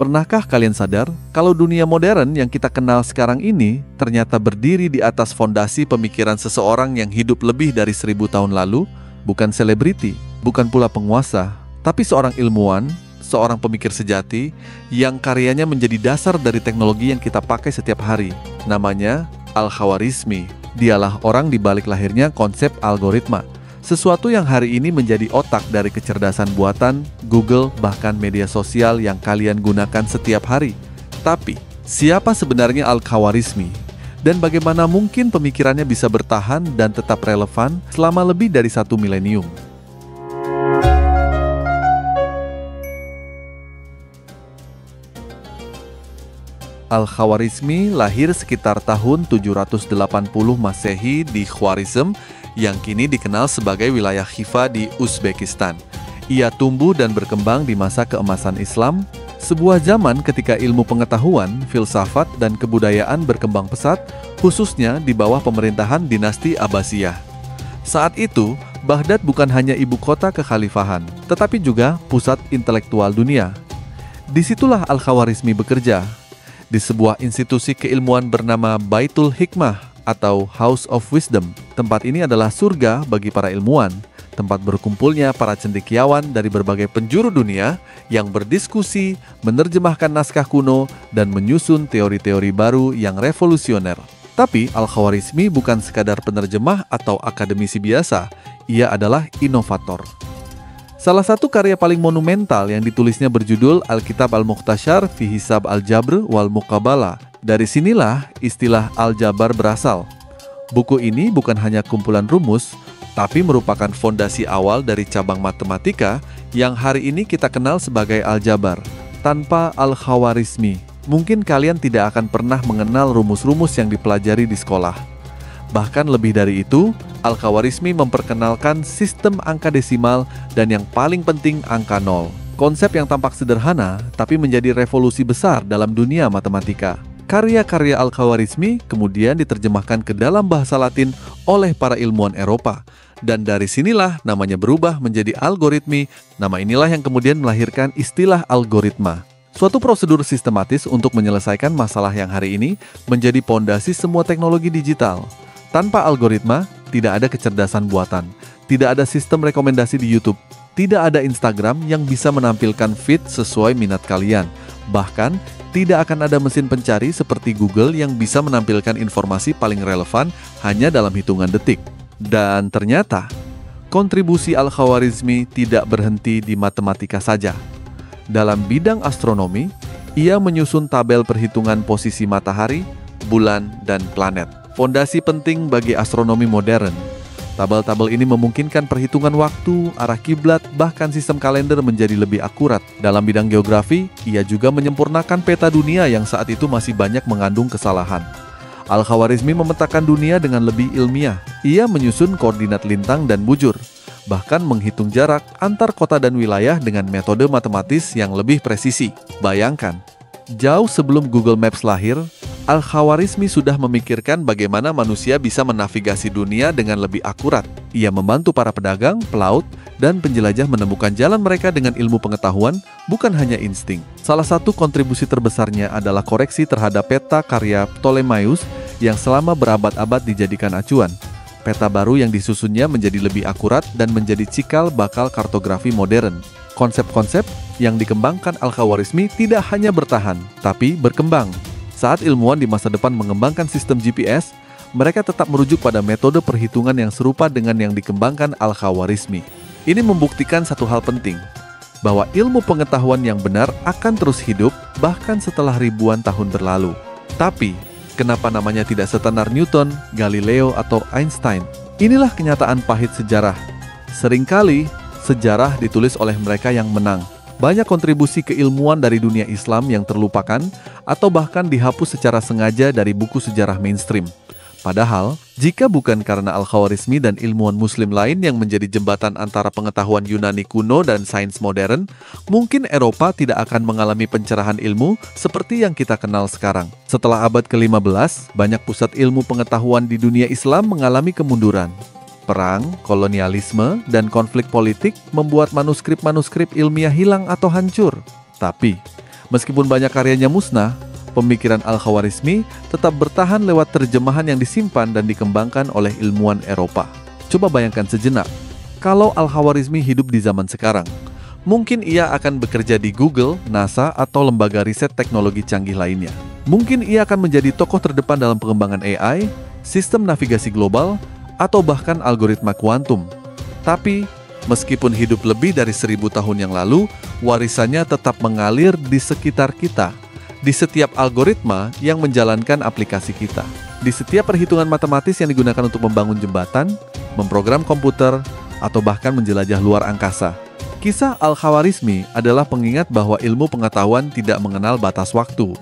Pernahkah kalian sadar kalau dunia modern yang kita kenal sekarang ini ternyata berdiri di atas fondasi pemikiran seseorang yang hidup lebih dari 1000 tahun lalu? Bukan selebriti, bukan pula penguasa, tapi seorang ilmuwan, seorang pemikir sejati yang karyanya menjadi dasar dari teknologi yang kita pakai setiap hari. Namanya Al-Khawarizmi. Dialah orang di balik lahirnya konsep algoritma. Sesuatu yang hari ini menjadi otak dari kecerdasan buatan, Google, bahkan media sosial yang kalian gunakan setiap hari. Tapi, siapa sebenarnya Al-Khawarizmi? Dan bagaimana mungkin pemikirannya bisa bertahan dan tetap relevan selama lebih dari 1 milenium? Al-Khawarizmi lahir sekitar tahun 780 Masehi di Khwarizm, yang kini dikenal sebagai wilayah Khiva di Uzbekistan. Ia tumbuh dan berkembang di masa keemasan Islam, sebuah zaman ketika ilmu pengetahuan, filsafat, dan kebudayaan berkembang pesat, khususnya di bawah pemerintahan dinasti Abbasiyah. Saat itu, Baghdad bukan hanya ibu kota kekhalifahan, tetapi juga pusat intelektual dunia. Disitulah Al-Khawarizmi bekerja, di sebuah institusi keilmuan bernama Baitul Hikmah atau House of Wisdom. Tempat ini adalah surga bagi para ilmuwan, tempat berkumpulnya para cendekiawan dari berbagai penjuru dunia yang berdiskusi, menerjemahkan naskah kuno, dan menyusun teori-teori baru yang revolusioner. Tapi Al-Khawarizmi bukan sekadar penerjemah atau akademisi biasa, ia adalah inovator. Salah satu karya paling monumental yang ditulisnya berjudul Alkitab Al-Mukhtasar fi Hisab Al-Jabr wal Muqabalah. Dari sinilah istilah Al-Jabar berasal. Buku ini bukan hanya kumpulan rumus, tapi merupakan fondasi awal dari cabang matematika yang hari ini kita kenal sebagai Al-Jabar. Tanpa Al-Khawarizmi, mungkin kalian tidak akan pernah mengenal rumus-rumus yang dipelajari di sekolah. Bahkan lebih dari itu, Al-Khawarizmi memperkenalkan sistem angka desimal dan yang paling penting angka 0. Konsep yang tampak sederhana, tapi menjadi revolusi besar dalam dunia matematika. Karya-karya Al-Khawarizmi kemudian diterjemahkan ke dalam bahasa Latin oleh para ilmuwan Eropa. Dan dari sinilah namanya berubah menjadi algoritmi. Nama inilah yang kemudian melahirkan istilah algoritma. Suatu prosedur sistematis untuk menyelesaikan masalah yang hari ini menjadi pondasi semua teknologi digital. Tanpa algoritma, tidak ada kecerdasan buatan, tidak ada sistem rekomendasi di YouTube, tidak ada Instagram yang bisa menampilkan feed sesuai minat kalian. Bahkan, tidak akan ada mesin pencari seperti Google yang bisa menampilkan informasi paling relevan hanya dalam hitungan detik. Dan ternyata, kontribusi Al-Khawarizmi tidak berhenti di matematika saja. Dalam bidang astronomi, ia menyusun tabel perhitungan posisi matahari, bulan, dan planet. Fondasi penting bagi astronomi modern. Tabel-tabel ini memungkinkan perhitungan waktu, arah kiblat, bahkan sistem kalender menjadi lebih akurat. Dalam bidang geografi, ia juga menyempurnakan peta dunia yang saat itu masih banyak mengandung kesalahan. Al-Khawarizmi memetakan dunia dengan lebih ilmiah. Ia menyusun koordinat lintang dan bujur, bahkan menghitung jarak antar kota dan wilayah dengan metode matematis yang lebih presisi. Bayangkan, jauh sebelum Google Maps lahir, Al-Khawarizmi sudah memikirkan bagaimana manusia bisa menavigasi dunia dengan lebih akurat. Ia membantu para pedagang, pelaut, dan penjelajah menemukan jalan mereka dengan ilmu pengetahuan, bukan hanya insting. Salah satu kontribusi terbesarnya adalah koreksi terhadap peta karya Ptolemaios yang selama berabad-abad dijadikan acuan. Peta baru yang disusunnya menjadi lebih akurat dan menjadi cikal bakal kartografi modern. Konsep-konsep yang dikembangkan Al-Khawarizmi tidak hanya bertahan, tapi berkembang. Saat ilmuwan di masa depan mengembangkan sistem GPS, mereka tetap merujuk pada metode perhitungan yang serupa dengan yang dikembangkan Al-Khawarizmi. Ini membuktikan satu hal penting, bahwa ilmu pengetahuan yang benar akan terus hidup bahkan setelah ribuan tahun berlalu. Tapi, kenapa namanya tidak setenar Newton, Galileo, atau Einstein? Inilah kenyataan pahit sejarah. Seringkali, sejarah ditulis oleh mereka yang menang. Banyak kontribusi keilmuan dari dunia Islam yang terlupakan atau bahkan dihapus secara sengaja dari buku sejarah mainstream. Padahal, jika bukan karena Al-Khawarizmi dan ilmuwan muslim lain yang menjadi jembatan antara pengetahuan Yunani kuno dan sains modern, mungkin Eropa tidak akan mengalami pencerahan ilmu seperti yang kita kenal sekarang. Setelah abad ke-15, banyak pusat ilmu pengetahuan di dunia Islam mengalami kemunduran. Perang, kolonialisme, dan konflik politik membuat manuskrip-manuskrip ilmiah hilang atau hancur. Tapi, Meskipun banyak karyanya musnah, pemikiran Al-Khawarizmi tetap bertahan lewat terjemahan yang disimpan dan dikembangkan oleh ilmuwan Eropa. Coba bayangkan sejenak, kalau Al-Khawarizmi hidup di zaman sekarang, mungkin ia akan bekerja di Google, NASA, atau lembaga riset teknologi canggih lainnya. Mungkin ia akan menjadi tokoh terdepan dalam pengembangan AI, sistem navigasi global, atau bahkan algoritma kuantum. Tapi, meskipun hidup lebih dari 1000 tahun yang lalu, warisannya tetap mengalir di sekitar kita, di setiap algoritma yang menjalankan aplikasi kita, di setiap perhitungan matematis yang digunakan untuk membangun jembatan, memprogram komputer, atau bahkan menjelajah luar angkasa. Kisah Al-Khawarizmi adalah pengingat bahwa ilmu pengetahuan tidak mengenal batas waktu.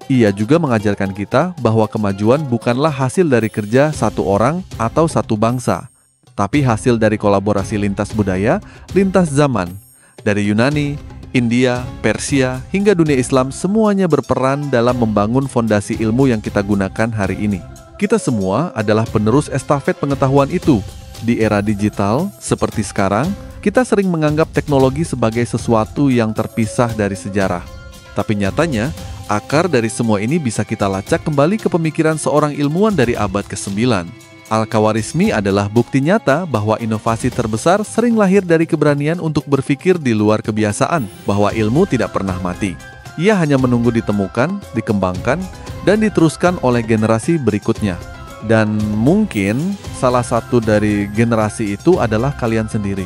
Ia juga mengajarkan kita bahwa kemajuan bukanlah hasil dari kerja satu orang atau satu bangsa, tapi hasil dari kolaborasi lintas budaya, lintas zaman. Dari Yunani, India, Persia, hingga dunia Islam, semuanya berperan dalam membangun fondasi ilmu yang kita gunakan hari ini. Kita semua adalah penerus estafet pengetahuan itu. Di era digital seperti sekarang, kita sering menganggap teknologi sebagai sesuatu yang terpisah dari sejarah. Tapi nyatanya, akar dari semua ini bisa kita lacak kembali ke pemikiran seorang ilmuwan dari abad ke-9. Al-Khawarizmi adalah bukti nyata bahwa inovasi terbesar sering lahir dari keberanian untuk berpikir di luar kebiasaan, bahwa ilmu tidak pernah mati. Ia hanya menunggu ditemukan, dikembangkan, dan diteruskan oleh generasi berikutnya. Dan mungkin salah satu dari generasi itu adalah kalian sendiri.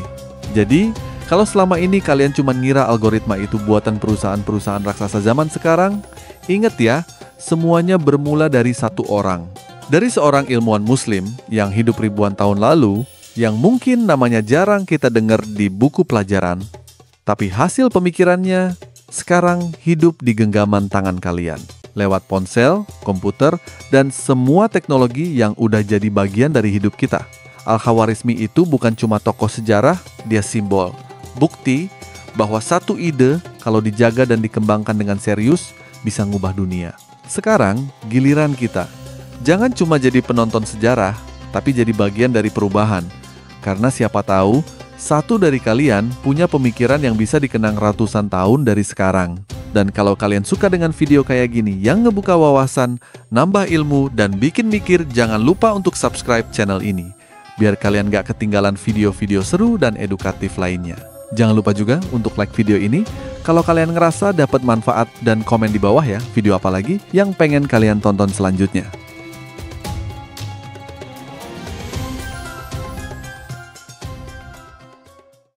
Jadi, kalau selama ini kalian cuma ngira algoritma itu buatan perusahaan-perusahaan raksasa zaman sekarang, ingat ya, semuanya bermula dari satu orang. Dari seorang ilmuwan muslim yang hidup ribuan tahun lalu, yang mungkin namanya jarang kita dengar di buku pelajaran, tapi hasil pemikirannya sekarang hidup di genggaman tangan kalian. Lewat ponsel, komputer, dan semua teknologi yang udah jadi bagian dari hidup kita. Al-Khawarizmi itu bukan cuma tokoh sejarah, dia simbol. Bukti bahwa satu ide kalau dijaga dan dikembangkan dengan serius bisa ngubah dunia. Sekarang giliran kita. Jangan cuma jadi penonton sejarah, tapi jadi bagian dari perubahan. Karena siapa tahu, satu dari kalian punya pemikiran yang bisa dikenang ratusan tahun dari sekarang. Dan kalau kalian suka dengan video kayak gini yang ngebuka wawasan, nambah ilmu, dan bikin mikir, jangan lupa untuk subscribe channel ini. Biar kalian gak ketinggalan video-video seru dan edukatif lainnya. Jangan lupa juga untuk like video ini. Kalau kalian ngerasa dapat manfaat dan komen di bawah ya, video apa lagi yang pengen kalian tonton selanjutnya.